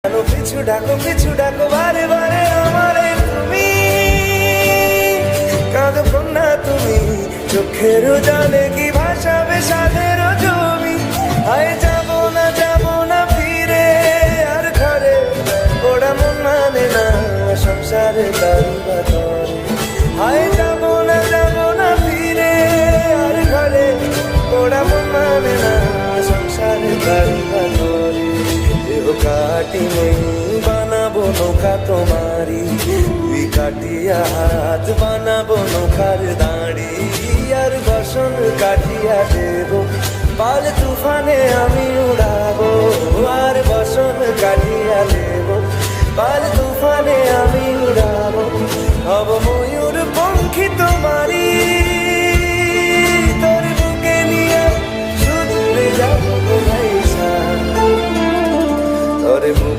পিছু ডাকো বারে বারে আমারে তুমি, কাঁদো কন্যা তুমি, চোখের জলে কি ভাসাবে সাধের জমি। আয় যাবো না ফিরে আর ঘরে, ওরা মন মানে না সংসারে দারু বাতরে। আয় যাবো না ফিরে আর ঘরে, ওরা মন মানে না সংসারে দারু বাতরে। কাটি নেই বানাবো নৌকা তোমারি, তুই কাটিয়া হাত বানাবো নৌকার দাঁড়ি। আর বসন কাটিয়া দেব পাল তুফানে আমি উড়াবো, আর বসন কাটিয়া